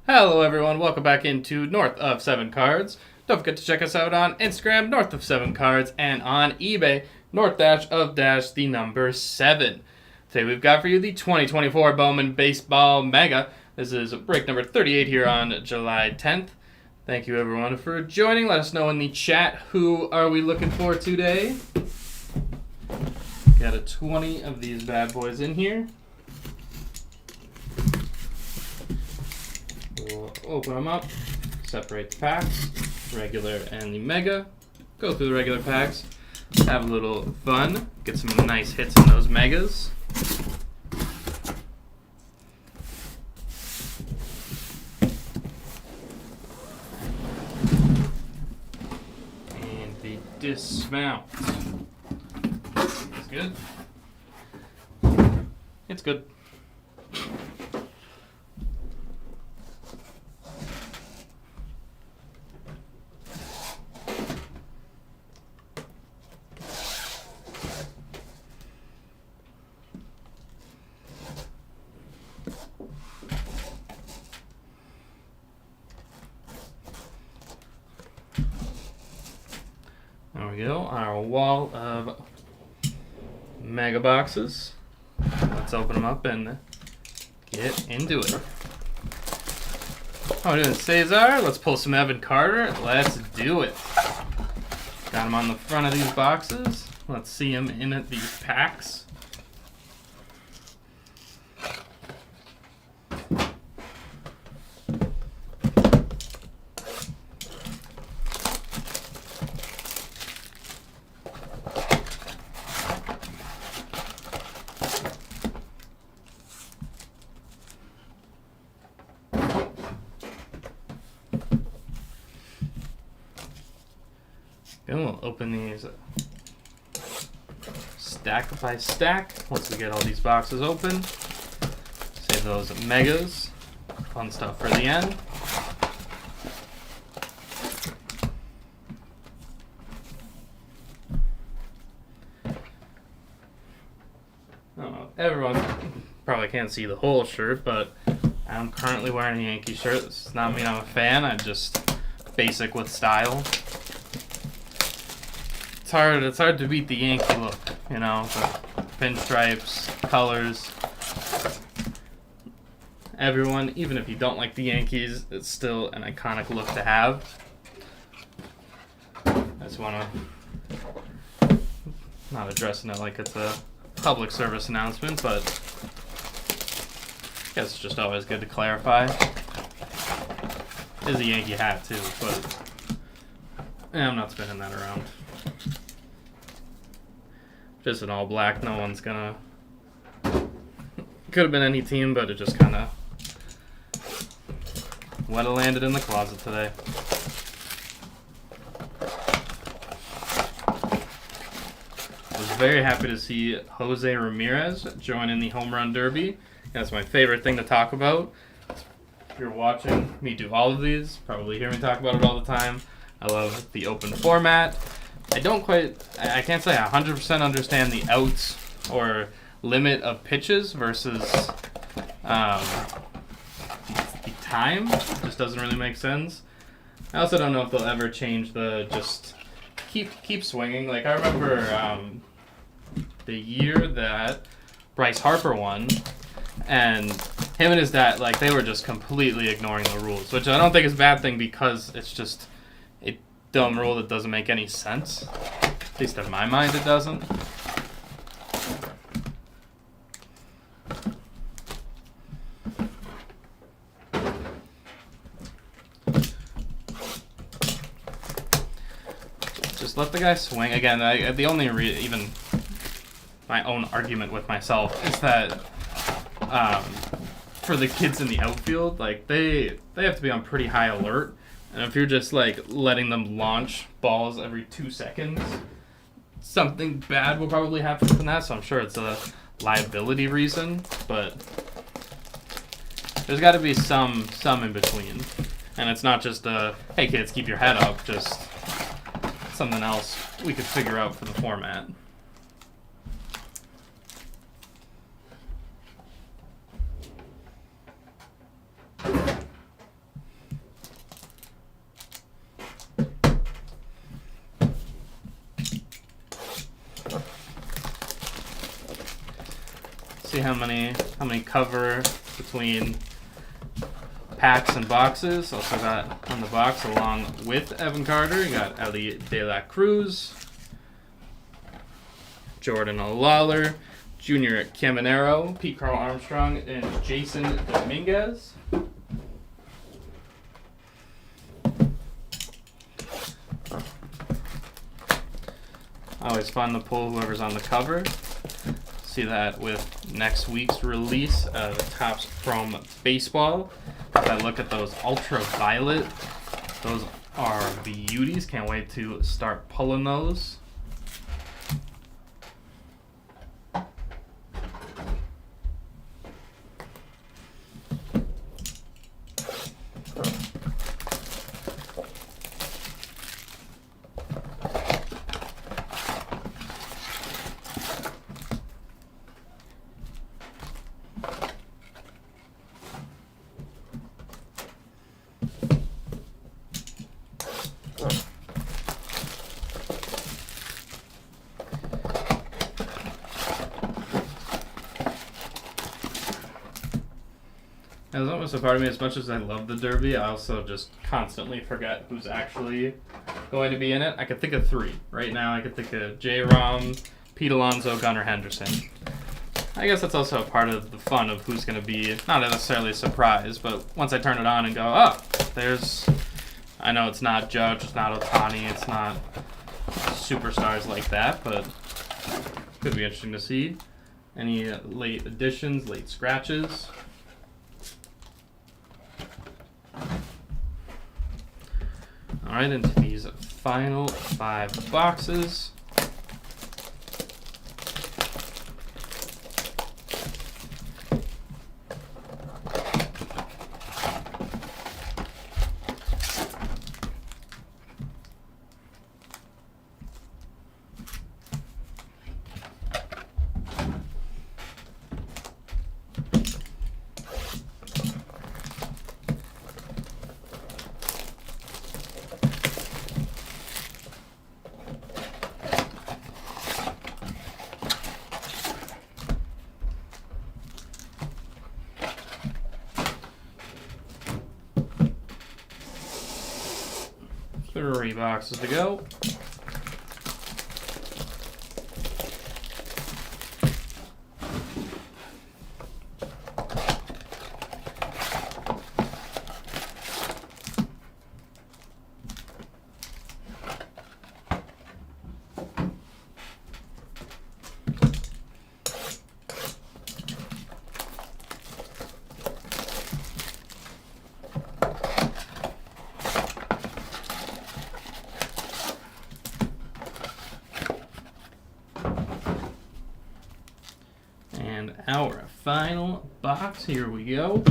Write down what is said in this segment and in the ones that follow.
Hello everyone, welcome back into North of 7 Cards. Don't forget to check us out on Instagram, North of 7 Cards, and on eBay, North-of-the number 7. Today we've got for you the 2024 Bowman Baseball Mega. This is break number 38 here on July 10th. Thank you everyone for joining. Let us know in the chat who are we looking for today. Got a 20 of these bad boys in here. We'll open them up, separate the packs, regular and the mega, go through the regular packs, have a little fun, get some nice hits in those megas. And the dismount. It's good. It's good. There we go, our wall of mega boxes. Let's open them up and get into it. Oh, we're doing Cesar. Let's pull some Evan Carter. Let's do it. Got him on the front of these boxes. Let's see him in these packs. And we'll open these stack by stack once we get all these boxes open. Save those megas. Fun stuff for the end. Everyone probably can't see the whole shirt, but I'm currently wearing a Yankee shirt. This does not mean I'm a fan. I'm just basic with style. It's hard to beat the Yankee look, you know, the pinstripes, colors. Everyone, even if you don't like the Yankees, it's still an iconic look to have. I just want to, not addressing it like it's a public service announcement, but I guess it's just always good to clarify. It is a Yankee hat too, but I'm not spinning that around. Just an all black, no one's gonna... Could have been any team, but it just kind of would have landed in the closet today. I was very happy to see Jose Ramirez join in the home run derby. That's my favorite thing to talk about. If you're watching me do all of these, probably hear me talk about it all the time. I love the open format. I can't say I 100% understand the outs or limit of pitches versus the time. It just doesn't really make sense. I also don't know if they'll ever change the just keep swinging. Like I remember the year that Bryce Harper won, and him and his dad, like they were just completely ignoring the rules, which I don't think is a bad thing because it's just a dumb rule that doesn't make any sense. At least in my mind, it doesn't. Just let the guy swing. Again, the only even my own argument with myself is that for the kids in the outfield, like they have to be on pretty high alert. And if you're just like letting them launch balls every 2 seconds, something bad will probably happen from that. So I'm sure it's a liability reason, but there's got to be some in between. And it's not just hey kids, keep your head up. Just something else we could figure out for the format. see how many cover between packs and boxes. Also got on the box, along with Evan Carter, you got Ellie De La Cruz, Jordan Lawler, Junior Caminero, Pete Carl Armstrong, and Jason Dominguez. Always fun to pull whoever's on the cover. See that with next week's release of Topps Chrome Baseball. If I look at those ultraviolet, those are beauties. Can't wait to start pulling those. There's almost a part of me, as much as I love the Derby, I also just constantly forget who's actually going to be in it. I could think of 3. Right now I could think of J-Rom, Pete Alonso, Gunnar Henderson. I guess that's also a part of the fun of who's going to be, not necessarily a surprise, but once I turn it on and go, oh, there's, I know it's not Judge, it's not Ohtani, it's not superstars like that, but could be interesting to see. Any late additions, late scratches. Alright, into these final 5 boxes. Three boxes to go. Our final box, here we go.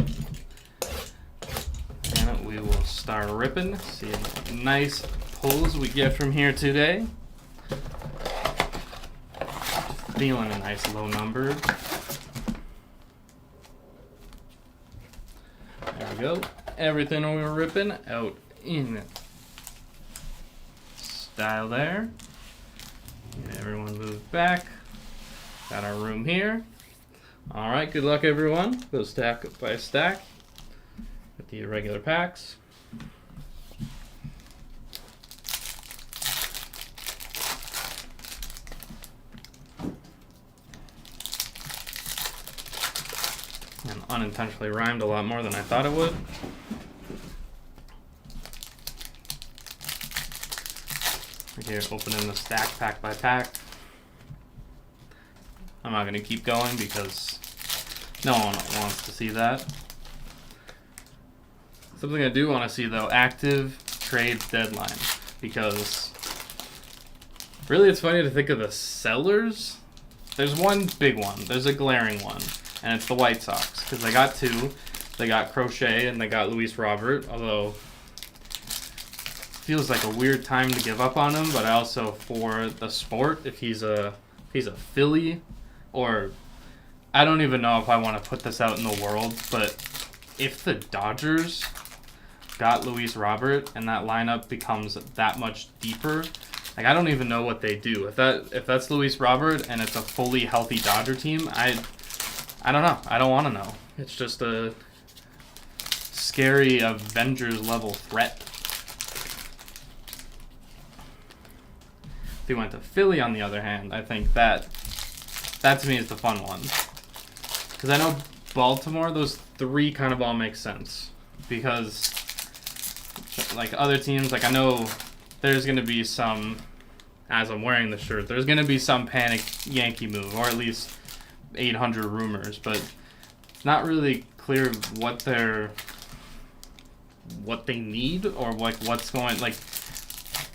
And we will start ripping. See what nice pulls we get from here today. Feeling a nice low number. There we go. Everything we were ripping out in style there. Get everyone moved back. Got our room here. Alright, good luck everyone. Go stack by stack with the irregular packs. And unintentionally rhymed a lot more than I thought it would. Right here, opening the stack pack by pack. I'm not going to keep going because no one wants to see that. Something I do want to see though, active trades deadline. Because really it's funny to think of the sellers. There's one big one. There's a glaring one. And it's the White Sox. Because they got 2. They got Crochet and they got Luis Robert. Although feels like a weird time to give up on him. But also for the sport, if he's a Philly, or I don't even know if I want to put this out in the world, but if the Dodgers got Luis Robert and that lineup becomes that much deeper, like I don't even know what they do. If that's Luis Robert and it's a fully healthy Dodger team, I I don't know. I don't want to know. It's just a scary Avengers level threat. If he went to Philly, on the other hand, I think that to me is the fun one. Because I know Baltimore, those three kind of all make sense. Because, like, other teams, like, I know there's going to be some, as I'm wearing the shirt, there's going to be some panic Yankee move, or at least 800 rumors, but it's not really clear what they need, or, like, what's going, like,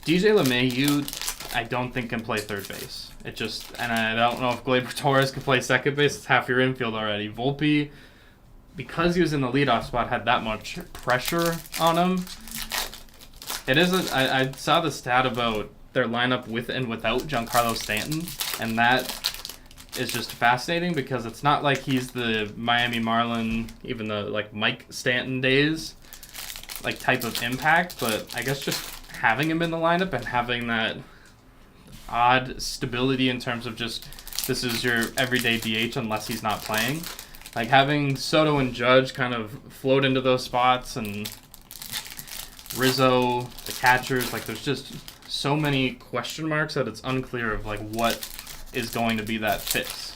DJ LeMahieu, I don't think can play third base. It just, and I don't know if Gleyber Torres can play second base. It's half your infield already. Volpe, because he was in the leadoff spot, had that much pressure on him. It isn't. I saw the stat about their lineup with and without Giancarlo Stanton, and that is just fascinating because it's not like he's the Miami Marlin, even the like Mike Stanton days, like type of impact. But I guess just having him in the lineup and having that odd stability in terms of just this is your everyday DH unless he's not playing. Like having Soto and Judge kind of float into those spots and Rizzo, the catchers, like there's just so many question marks that it's unclear of like what is going to be that fix.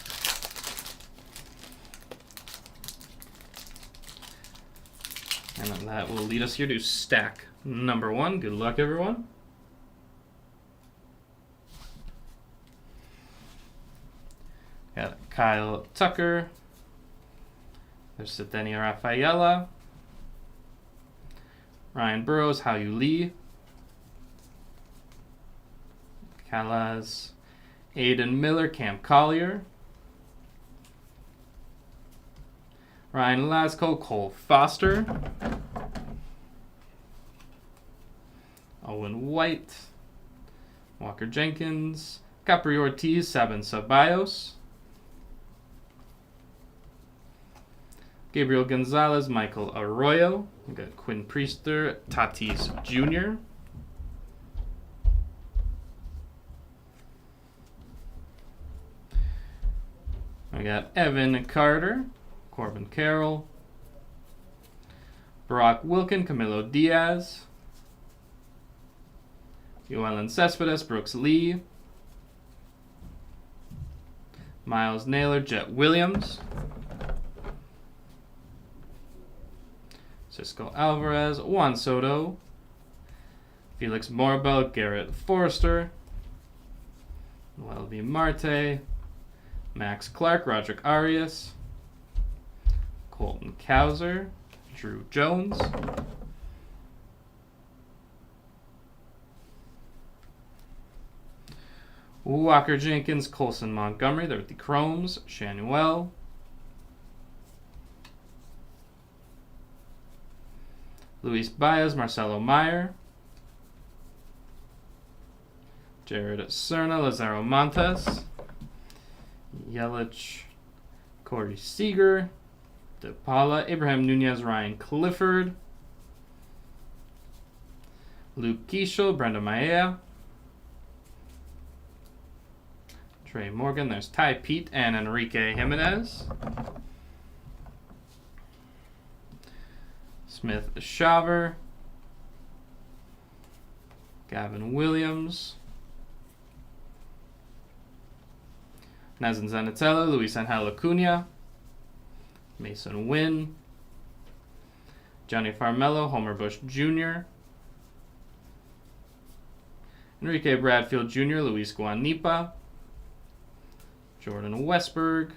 And then that will lead us here to stack number 1. Good luck, everyone. Got Kyle Tucker. There's Cedeno Rafaela. Ryan Burrows, Hao-Yu Lee. Calaz, Aiden Miller, Cam Collier. Ryan Lasco, Cole Foster. Owen White. Walker Jenkins. Capri Ortiz, Sabin Ceballos. Gabriel Gonzalez, Michael Arroyo. We got Quinn Priester, Tatis Jr. We got Evan Carter, Corbin Carroll, Barack Wilkin, Camilo Diaz, Yoelan Cespedes, Brooks Lee, Miles Naylor, Jet Williams, Cisco Alvarez, Juan Soto, Felix Morbel, Garrett Forrester, Noel V. Marte, Max Clark, Roderick Arias, Colton Cowser, Drew Jones, Walker Jenkins, Colson Montgomery, they're with the Chromes, Shanuel, Luis Baez, Marcelo Meyer, Jared Cerna, Lazaro Montes, Yelich, Corey Seager, DePaula, Abraham Nunez, Ryan Clifford, Luke Keishel, Brenda Maea, Trey Morgan, there's Ty Pete and Enrique Jimenez, Smith Shaver, Gavin Williams, Nazan Zanatello, Luis Angel Acuna, Mason Wynn, Johnny Farmelo, Homer Bush Jr., Enrique Bradfield Jr., Luis Guanipa, Jordan Westberg.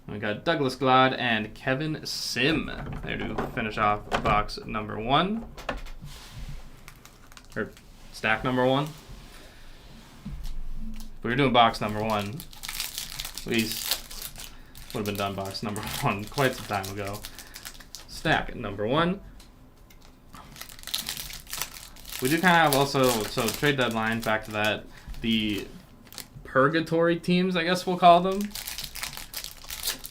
And we got Douglas Glad and Kevin Sim there to finish off box number 1. Or stack number 1. If we were doing box number 1, at least would have been done box number 1 quite some time ago. Stack number 1. We do kind of have also, so trade deadline, back to that, the purgatory teams, I guess we'll call them.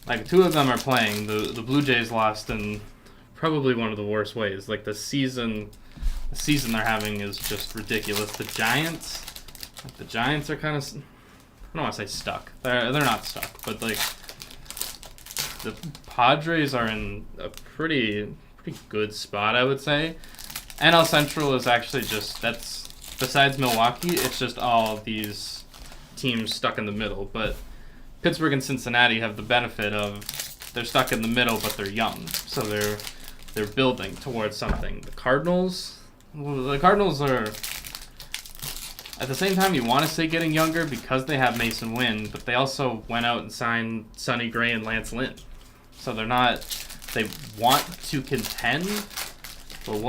Like, 2 of them are playing. The Blue Jays lost in probably one of the worst ways. Like, the season they're having is just ridiculous. The Giants are kind of, I don't want to say stuck. They're not stuck, but like the Padres are in a pretty good spot, I would say. NL Central is actually just, that's, besides Milwaukee, it's just all these teams stuck in the middle. But Pittsburgh and Cincinnati have the benefit of they're stuck in the middle, but they're young, so they're building towards something. The Cardinals, well, the Cardinals are, at the same time, you want to say getting younger because they have Mason Wynn, but they also went out and signed Sonny Gray and Lance Lynn, so they're not. They want to contend, but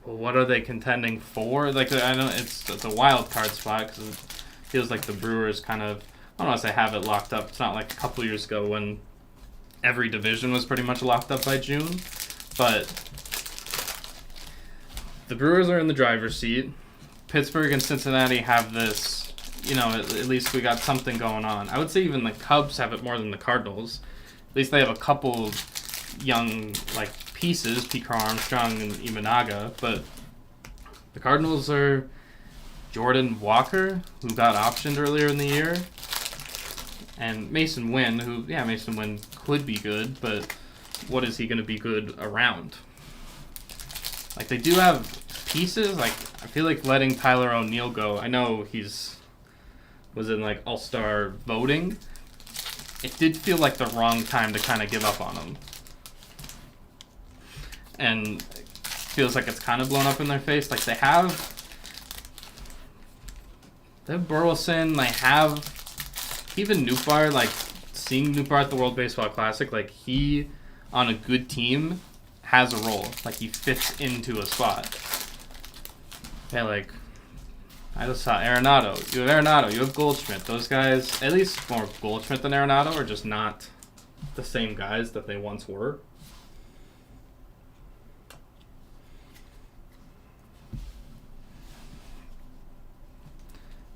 what are they contending for? Like, I know it's a wild card spot because it feels like the Brewers kind of, I don't want to say have it locked up. It's not like a couple years ago when every division was pretty much locked up by June, but the Brewers are in the driver's seat. Pittsburgh and Cincinnati have this, at least we got something going on. I would say even the Cubs have it more than the Cardinals. At least they have a couple young, pieces, Pete Armstrong and Imanaga, but the Cardinals are Jordan Walker, who got optioned earlier in the year, and Mason Wynn, Mason Wynn could be good, but what is he going to be good around? They do have pieces. I feel like letting Tyler O'Neill go, I know was in all-star voting. It did feel like the wrong time to kind of give up on him. And it feels like it's kind of blown up in their face. They have Burleson, they have even Nootbaar, seeing Nootbaar at the World Baseball Classic, he, on a good team, has a role. He fits into a spot. Yeah, I just saw Arenado. You have Arenado, you have Goldschmidt. Those guys, at least more Goldschmidt than Arenado, are just not the same guys that they once were.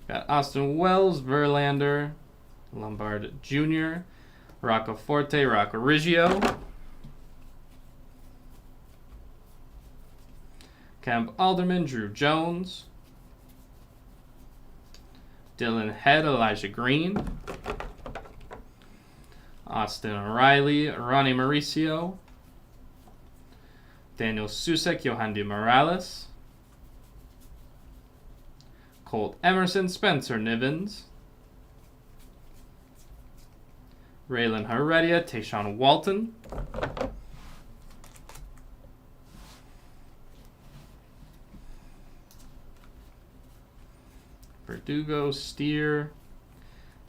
Got Austin Wells, Verlander, Lombard Jr., Rocco Forte, Rocco Riggio, Kemp Alderman, Drew Jones, Dylan Head, Elijah Green, Austin O'Reilly, Ronnie Mauricio, Daniel Susek, Yohandy Morales, Colt Emerson, Spencer Nivens, Raylan Heredia, Tayshaun Walton, Verdugo, Steer,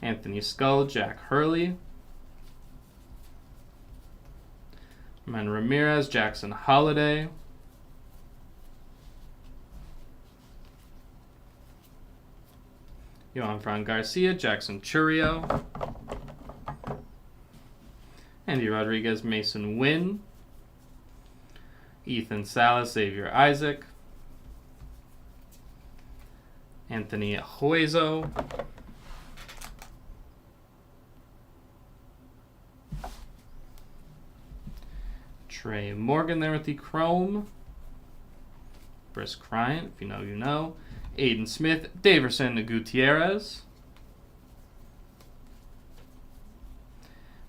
Anthony Skull, Jack Hurley, Man Ramirez, Jackson Holiday, Yohan Garcia, Jackson Churio, Andy Rodriguez, Mason Wynn, Ethan Salas, Xavier Isaac, Anthony Hueso, Trey Morgan there with the Chrome, Brisk Bryant, if you know, you know, Aiden Smith, Daverson Gutierrez,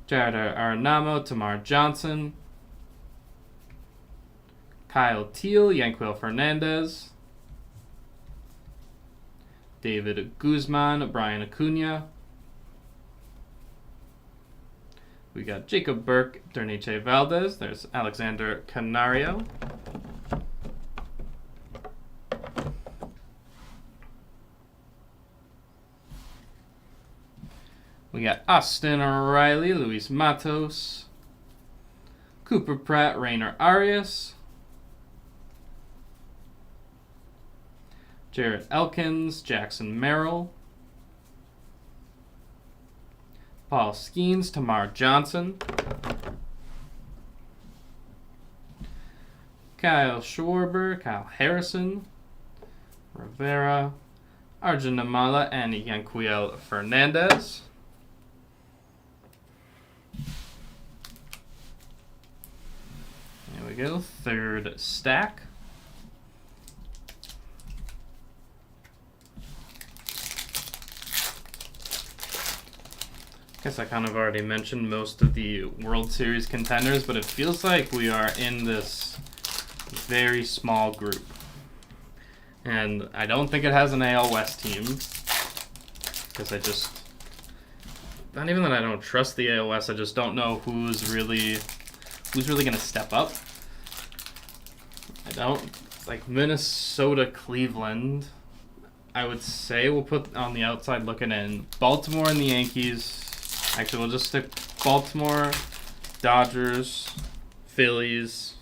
Jared Arenamo, Tamar Johnson, Kyle Teal, Yanquiel Fernandez, David Guzman, Brian Acuna. We got Jacob Burke, Derniche Valdez. There's Alexander Canario. We got Austin O'Reilly, Luis Matos, Cooper Pratt, Rainer Arias, Jarrett Elkins, Jackson Merrill, Paul Skeens, Tamar Johnson, Kyle Schwarber, Kyle Harrison, Rivera, Arjun Namala, and Yanquiel Fernandez. There we go, third stack. Guess I kind of already mentioned most of the World Series contenders, but it feels like we are in this very small group. And I don't think it has an AL West team, because not even that I don't trust the AL West, I just don't know who's really going to step up. I don't, like Minnesota, Cleveland, I would say we'll put on the outside looking in. Baltimore and the Yankees. Actually, we'll just stick Baltimore, Dodgers, Phillies.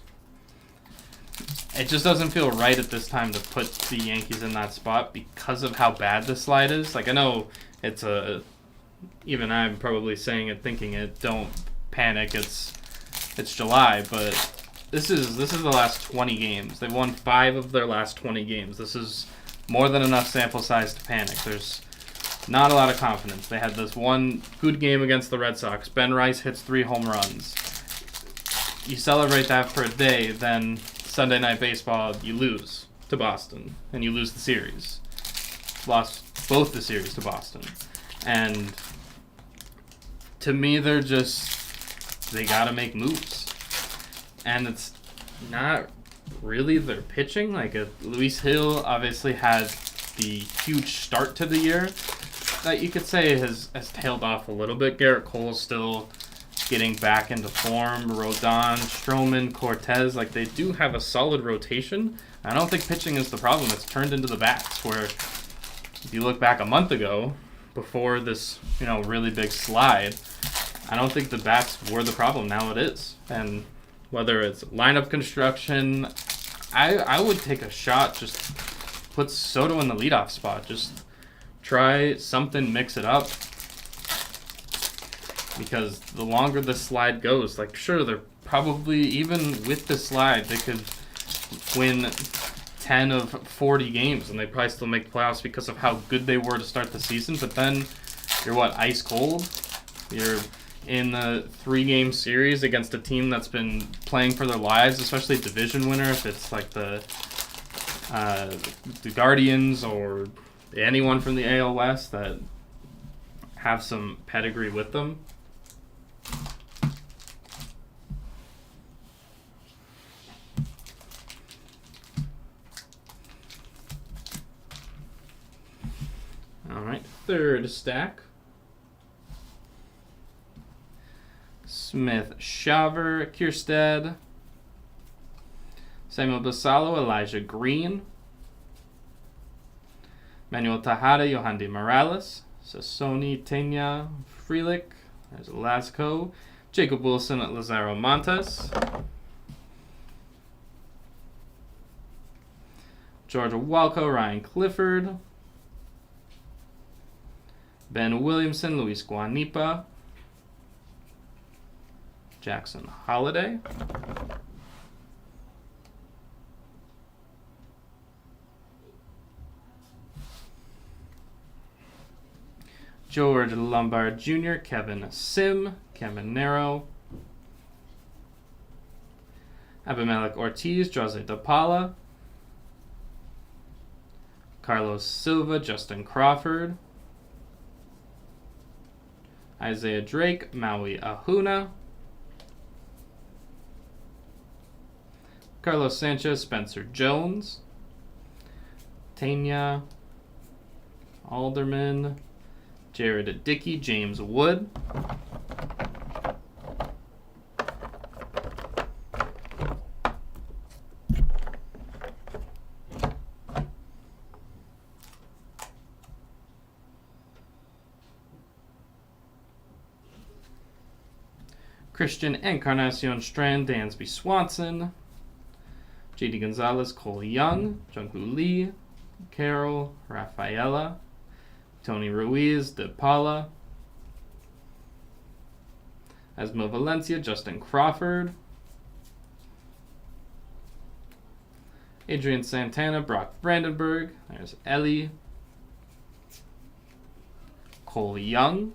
It just doesn't feel right at this time to put the Yankees in that spot because of how bad the slide is. Like, I know it's even I'm probably saying it, thinking it. Don't panic. It's July, but this is the last 20 games. They've won 5 of their last 20 games. This is more than enough sample size to panic. There's not a lot of confidence. They had this one good game against the Red Sox. Ben Rice hits 3 home runs. You celebrate that for a day, then Sunday Night Baseball, you lose to Boston, and you lose the series. Lost both the series to Boston. And to me, they got to make moves. And it's not really their pitching. Like, Luis Hill obviously had the huge start to the year that you could say has tailed off a little bit. Garrett Cole's still getting back into form. Rodon, Stroman, Cortez, like they do have a solid rotation. I don't think pitching is the problem. It's turned into the bats, where if you look back a month ago, before this, really big slide, I don't think the bats were the problem. Now it is. And whether it's lineup construction, I would take a shot, just put Soto in the leadoff spot. Just try something, mix it up. Because the longer the slide goes, like, sure, they're probably, even with the slide, they could win 10 of 40 games, and they probably still make the playoffs because of how good they were to start the season. But then you're ice cold? You're in a 3-game series against a team that's been playing for their lives, especially division winner, if it's like the Guardians or anyone from the AL West that have some pedigree with them. All right, third stack. Smith, Shaver, Kierstead, Samuel Basallo, Elijah Green, Manuel Tejada, Yohandy Morales, Sassoni, Tena, Frelick, there's Lasco, Jacob Wilson, Lazaro Montes, George Walco, Ryan Clifford, Ben Williamson, Luis Guanipa, Jackson Holiday, George Lombard Jr., Kevin Sim, Caminero, Abimelech Ortiz, Jose DePaula, Carlos Silva, Justin Crawford, Isaiah Drake, Maui Ahuna, Carlos Sanchez, Spencer Jones, Tanya, Alderman, Jared Dickey, James Wood, Christian Encarnacion Strand, Dansby Swanson, J.D. Gonzalez, Cole Young, Jungwoo Lee, Carroll, Rafaela, Tony Ruiz, De Paula, Asmo Valencia, Justin Crawford, Adrian Santana, Brock Brandenburg, there's Ellie, Cole Young,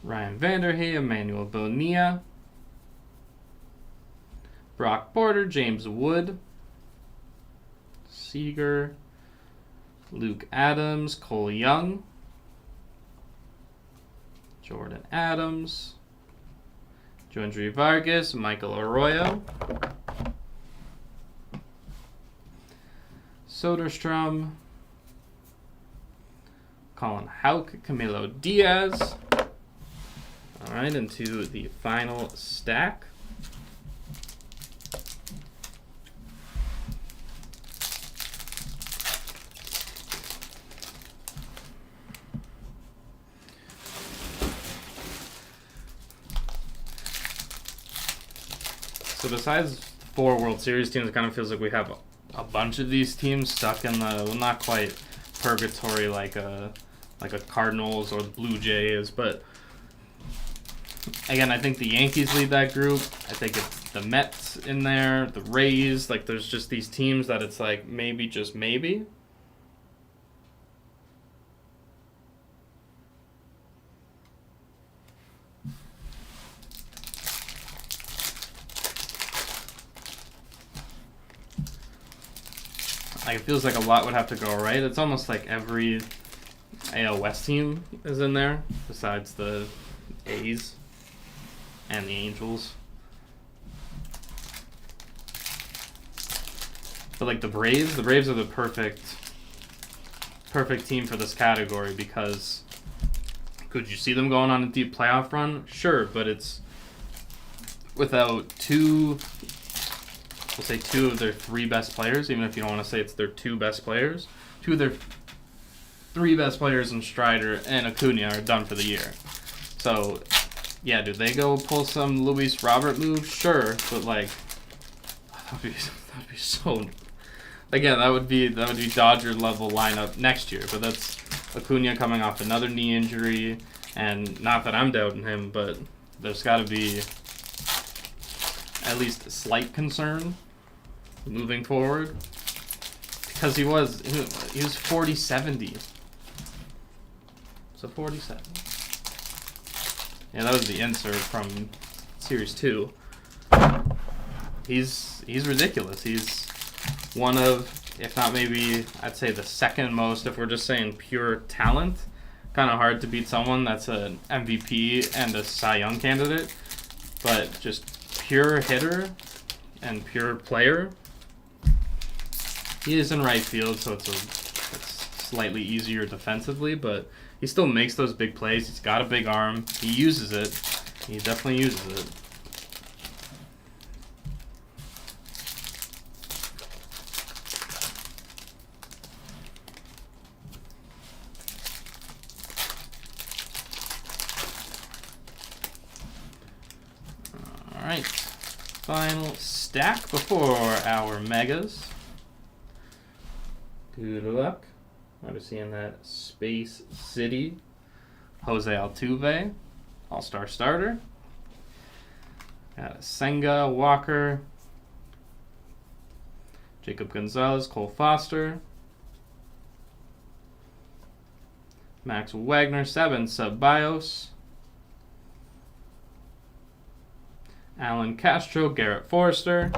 Ryan Vanderhey, Emmanuel Bonilla, Brock Porter, James Wood, Seager, Luke Adams, Cole Young, Jordan Adams, Joandre Vargas, Michael Arroyo, Soderstrom, Colin Houck, Camilo Diaz. All right, into the final stack. So besides 4 World Series teams, it kind of feels like we have a bunch of these teams stuck in the, well, not quite purgatory like a Cardinals or the Blue Jays, but again, I think the Yankees lead that group. I think it's the Mets in there, the Rays. Like, there's just these teams that it's like maybe, just maybe. Like, it feels like a lot would have to go right. It's almost like every AL West team is in there, besides the A's and the Angels. But like the Braves are the perfect team for this category, because could you see them going on a deep playoff run? Sure, but it's without we'll say 2 of their 3 best players, even if you don't want to say it's their 2 best players. 2 of their 3 best players in Strider and Acuna are done for the year. So, yeah, do they go pull some Luis Robert move? Sure, but like, that'd be so. Again, that would be Dodger level lineup next year. But that's Acuna coming off another knee injury, and not that I'm doubting him, but there's got to be at least a slight concern moving forward, because he was 40-70. So 47. Yeah, that was the insert from Series 2. He's ridiculous. He's one of, if not maybe, I'd say the second most, if we're just saying pure talent. Kind of hard to beat someone that's an MVP and a Cy Young candidate, but just pure hitter and pure player. He is in right field, so it's slightly easier defensively, but he still makes those big plays. He's got a big arm. He uses it. He definitely uses it. All right. Final stack before our megas. Good luck. I'm just seeing that Space City. Jose Altuve, All-Star starter. Got Senga, Walker. Jacob Gonzalez, Cole Foster. Max Wagner, 7, Ceballos. Alan Castro, Garrett Forrester.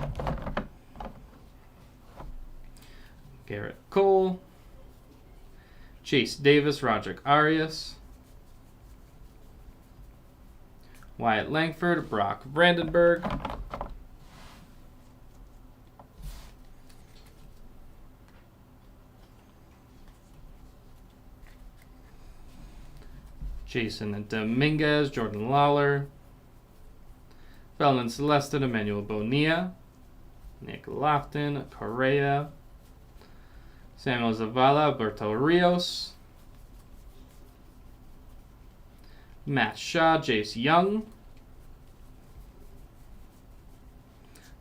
Garrett Cole. Chase Davis, Roderick Arias. Wyatt Langford, Brock Brandenburg. Jason Dominguez, Jordan Lawler. Felon Celestin, Emmanuel Bonilla. Nick Lofton, Correa. Samuel Zavala, Berto Rios. Matt Shaw, Jace Young.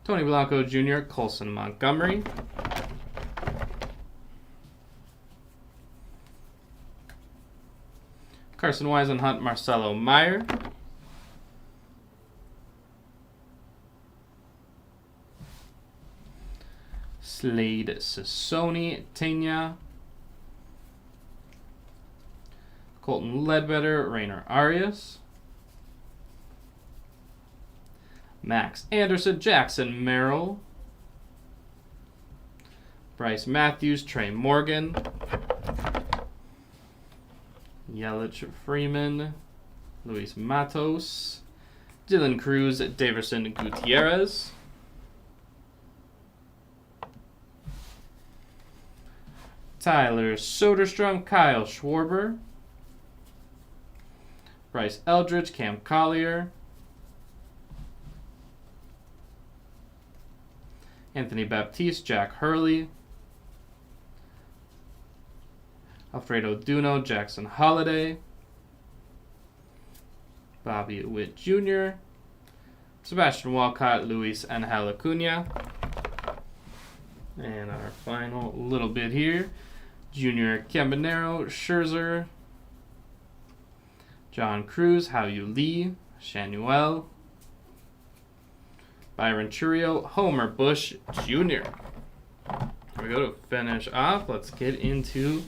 Tony Blanco Jr., Colson Montgomery. Carson Weisenhunt, Marcelo Meyer. Slade Sassoni, Tena. Colton Ledbetter, Rainer Arias. Max Anderson, Jackson Merrill. Bryce Matthews, Trey Morgan. Yelich Freeman, Luis Matos. Dylan Cruz, Davison Gutierrez. Tyler Soderstrom, Kyle Schwarber. Bryce Eldridge, Cam Collier. Anthony Baptiste, Jack Hurley. Alfredo Duno, Jackson Holiday. Bobby Witt Jr. Sebastian Walcott, Luis Angel Acuna. And our final little bit here. Junior Caminero, Scherzer. John Cruz, Hao-Yu Lee, Shanuel. Byron Churio, Homer Bush Jr. Here we go to finish off. Let's get into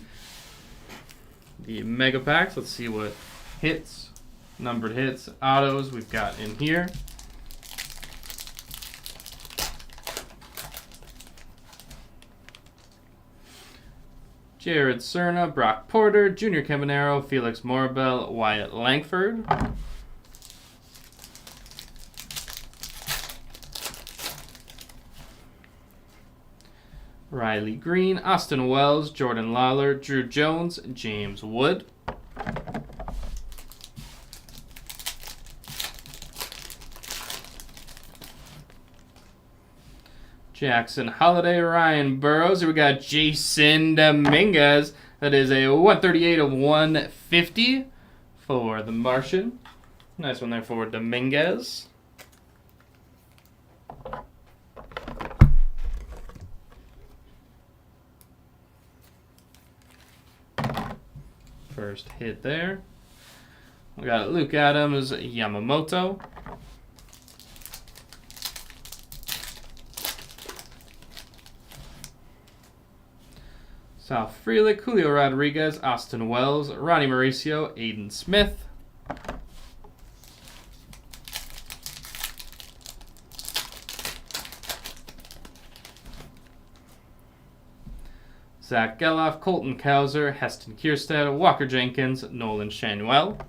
the mega packs. Let's see what hits, numbered hits, autos we've got in here. Jared Cerna, Brock Porter, Junior Caminero, Felix Morabel, Wyatt Langford. Riley Green, Austin Wells, Jordan Lawler, Drew Jones, James Wood. Jackson Holiday, Ryan Burrows. Here we got Jason Dominguez. That is a 138 of 150 for the Martian. Nice one there for Dominguez. First hit there. We got Luke Adams, Yamamoto. Sal Frelick, Julio Rodriguez, Austin Wells, Ronnie Mauricio, Aiden Smith. Zach Geloff, Colton Cowser, Heston Kierstead, Walker Jenkins, Nolan Shanuel.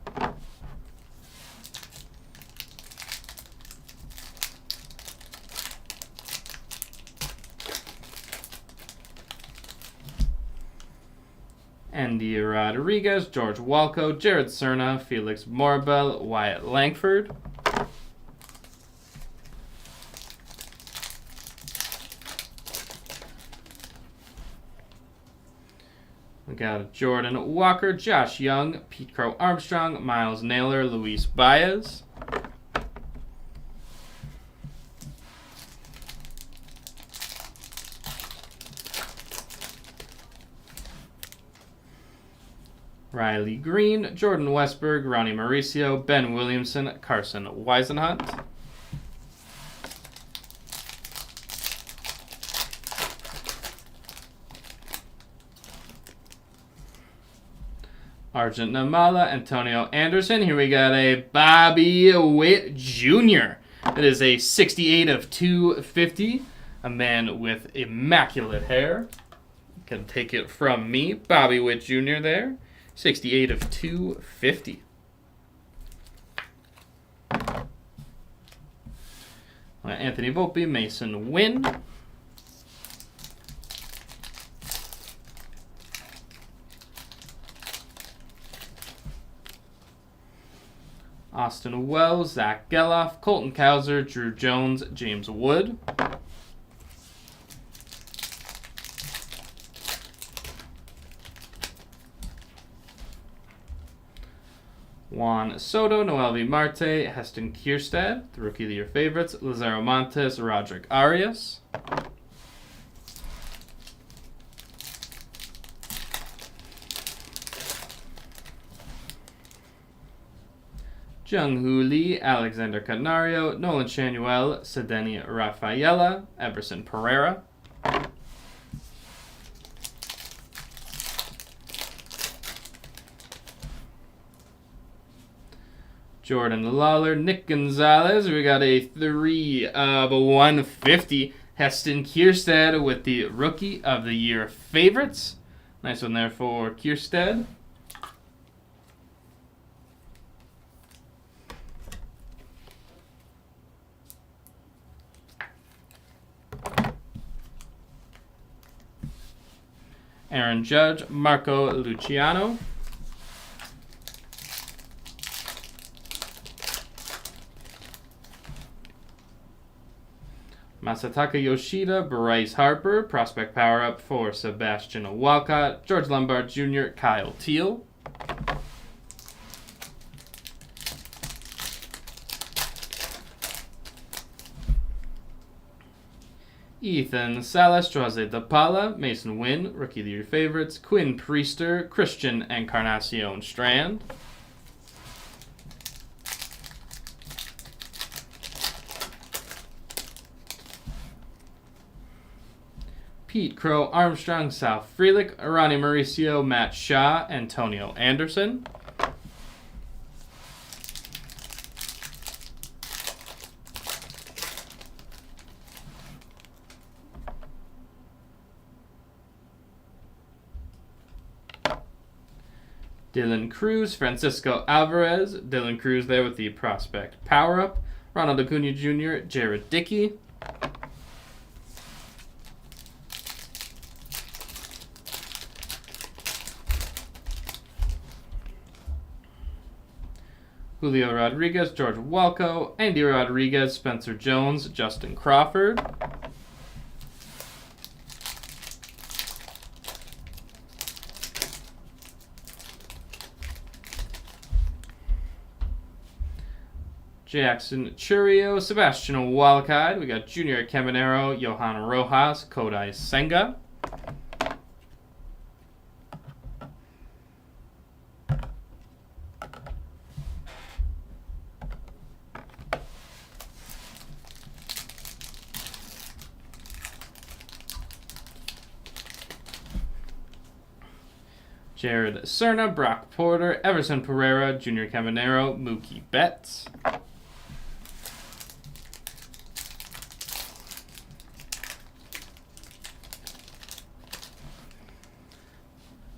Andy Rodriguez, George Walco, Jared Cerna, Felix Morabel, Wyatt Langford. We got Jordan Walker, Josh Young, Pete Crow Armstrong, Miles Naylor, Luis Baez. Riley Green, Jordan Westberg, Ronnie Mauricio, Ben Williamson, Carson Weisenhunt. Argent Namala, Antonio Anderson. Here we got a Bobby Witt Jr. It is a 68 of 250. A man with immaculate hair. Can take it from me. Bobby Witt Jr. there. 68 of 250. Anthony Volpe, Mason Wynn. Austin Wells, Zach Geloff, Colton Cowser, Drew Jones, James Wood. Juan Soto, Noel V. Marte, Heston Kierstead, the Rookie of the Year favorites, Lazaro Montes, Roderick Arias. Jung-Hoo Lee, Alexander Canario, Nolan Shanuel, Sedeni Rafaela, Everson Pereira. Jordan Lawler, Nick Gonzalez. We got a 3 of 150. Heston Kierstead with the Rookie of the Year favorites. Nice one there for Kierstead. Aaron Judge, Marco Luciano. Masataka Yoshida, Bryce Harper, prospect power-up for Sebastian Walcott, George Lombard Jr., Kyle Teal. Ethan Salas, Jose DePaula, Mason Wynn, Rookie of the Year favorites, Quinn Priester, Christian Encarnacion Strand. Pete Crow, Armstrong, Sal Frelick, Ronnie Mauricio, Matt Shaw, Antonio Anderson. Dylan Cruz, Francisco Alvarez. Dylan Cruz there with the prospect power-up. Ronald Acuna Jr., Jared Dickey. Julio Rodriguez, George Welko, Andy Rodriguez, Spencer Jones, Justin Crawford. Jackson Churio, Sebastian Walcott. We got Junior Caminero, Johan Rojas, Kodai Senga. Jared Cerna, Brock Porter, Everson Pereira, Junior Caminero, Mookie Betts.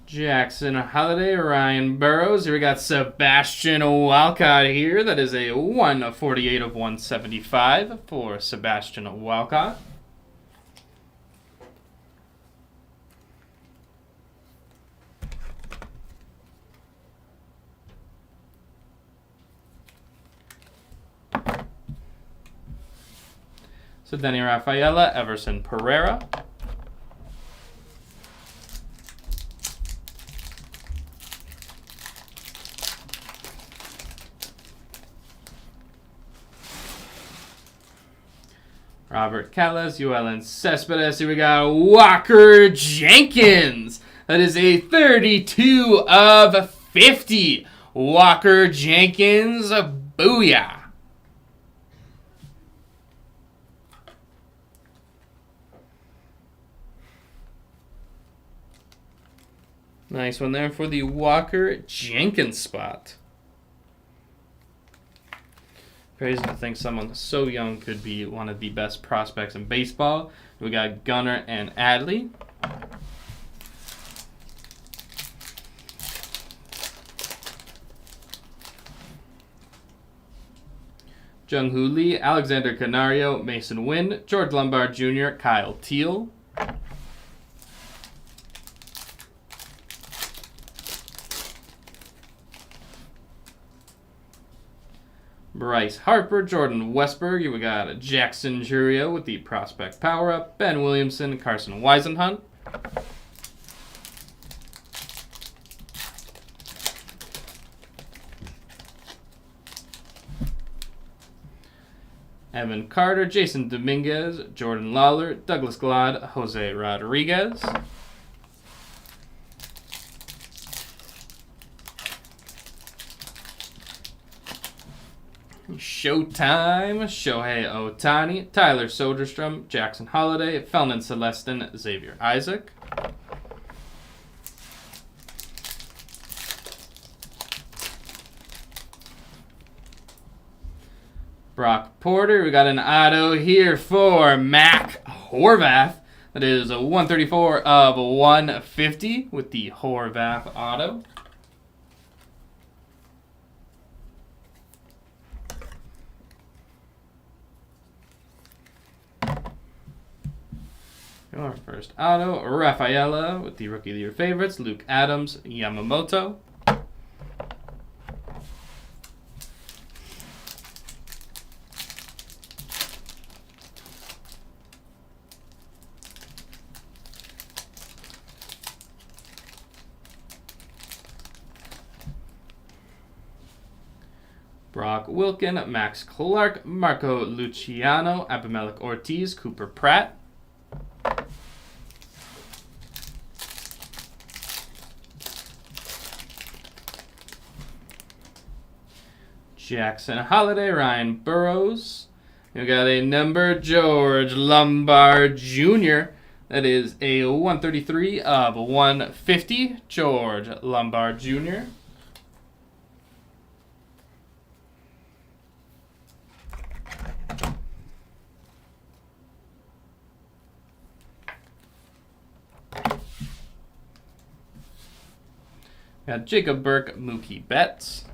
Jackson Holiday, Ryan Burrows. Here we got Sebastian Walcott here. That is a 148 of 175 for Sebastian Walcott. So Denny Rafaela, Everson Pereira. Robert Callis, ULN Cespedes. Here we got Walker Jenkins. That is a 32 of 50. Walker Jenkins, booyah. Nice one there for the Walker Jenkins spot. Crazy to think someone so young could be one of the best prospects in baseball. We got Gunnar and Adley. Jung-Hoo Lee, Alexander Canario, Mason Wynn, George Lombard Jr., Kyle Teal. Bryce Harper, Jordan Westberg. We got Jackson Churio with the prospect power-up. Ben Williamson, Carson Weisenhunt. Evan Carter, Jason Dominguez, Jordan Lawler, Douglas Glad, Jose Rodriguez. Showtime, Shohei Ohtani, Tyler Soderstrom, Jackson Holiday, Felton Celestin, Xavier Isaac. Brock Porter. We got an auto here for Mac Horvath. That is a 134 of 150 with the Horvath auto. Your first auto, Rafaela with the Rookie of the Year favorites, Luke Adams, Yamamoto. Brock Wilken, Max Clark, Marco Luciano, Abimelec Ortiz, Cooper Pratt. Jackson Holiday, Ryan Burrows. We got a number, George Lombard Jr. That is a 133 of 150, George Lombard Jr. Got Jacob Burke, Mookie Betts.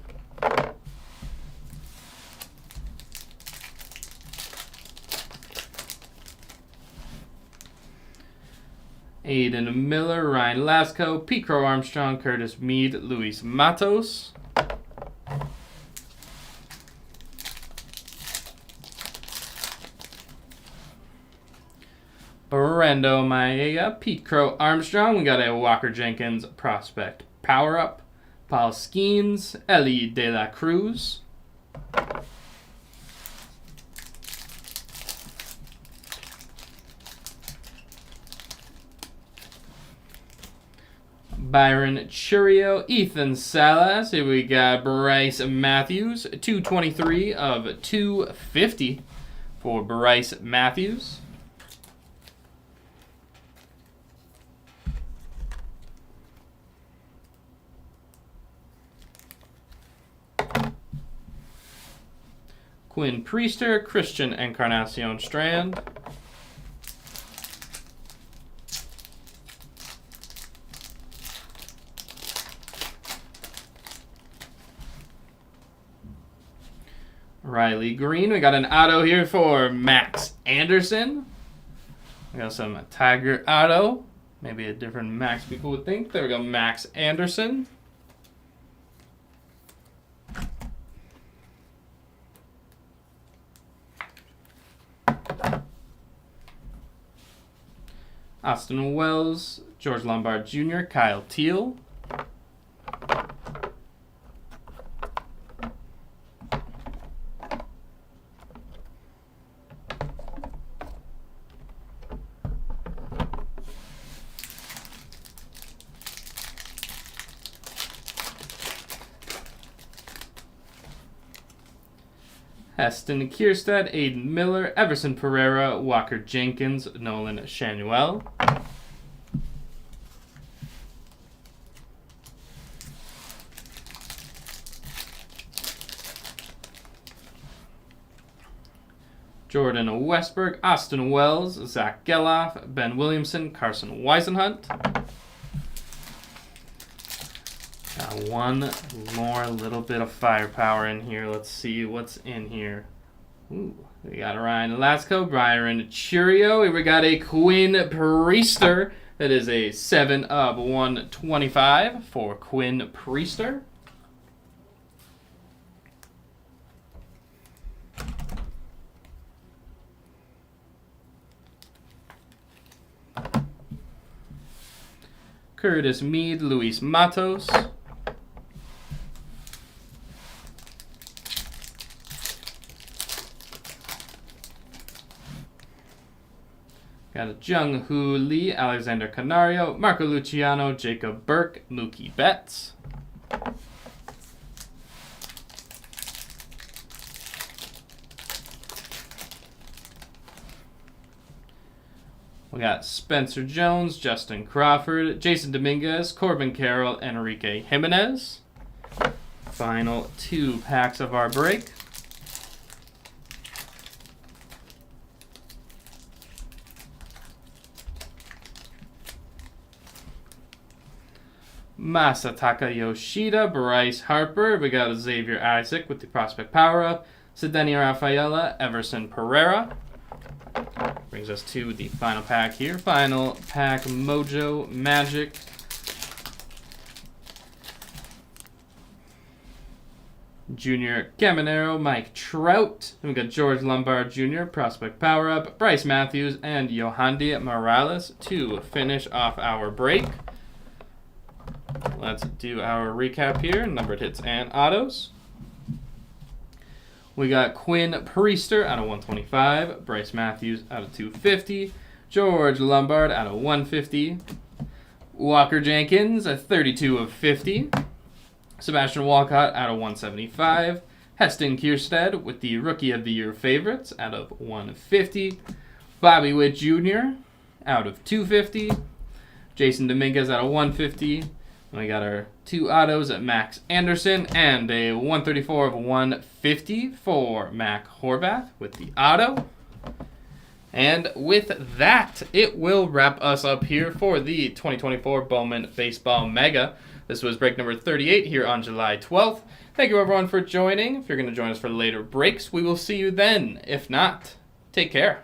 Aiden Miller, Ryan Lasco, Pete Crow Armstrong, Curtis Mead, Luis Matos. Brando Maeda, Pete Crow Armstrong. We got a Walker Jenkins Prospect Power Up. Paul Skeens, Ellie De La Cruz. Byron Churio, Ethan Salas. Here we got Bryce Matthews, 223 of 250 for Bryce Matthews. Quinn Priester, Christian Encarnacion Strand. Riley Green. We got an auto here for Max Anderson. We got some Tiger auto. Maybe a different Max people would think. There we go, Max Anderson. Austin Wells, George Lombard Jr., Kyle Teal. Heston Kierstead, Aiden Miller, Everson Pereira, Walker Jenkins, Nolan Shanuel. Jordan Westberg, Austin Wells, Zach Geloff, Ben Williamson, Carson Weisenhunt. Got one more little bit of firepower in here. Let's see what's in here. Ooh, we got Ryan Lasco, Byron Churio. We got a Quinn Priester. That is a 7 of 125 for Quinn Priester. Curtis Mead, Luis Matos. Got a Jung Hoo Lee, Alexander Canario, Marco Luciano, Jacob Burke, Mookie Betts. We got Spencer Jones, Justin Crawford, Jason Dominguez, Corbin Carroll, Enrique Jimenez. Final 2 packs of our break. Masataka Yoshida, Bryce Harper. We got a Xavier Isaac with the prospect power-up. Sedeni Rafaela, Everson Pereira. Brings us to the final pack here. Final pack Mojo Magic. Junior Caminero, Mike Trout. Then we got George Lombard Jr., Prospect Power Up, Bryce Matthews, and Yohandy Morales to finish off our break. Let's do our recap here. Numbered hits and autos. We got Quinn Priester out of 125, Bryce Matthews out of 250, George Lombard out of 150, Walker Jenkins at 32 of 50, Sebastian Walcott out of 175. Heston Kierstead with the Rookie of the Year favorites out of 150. Bobby Witt Jr. out of 250. Jason Dominguez out of 150. And we got our 2 autos at Max Anderson and a 134 of 150 for Mac Horvath with the auto. And with that, it will wrap us up here for the 2024 Bowman Baseball Mega. This was break number 38 here on July 12th. Thank you, everyone, for joining. If you're going to join us for later breaks, we will see you then. If not, take care.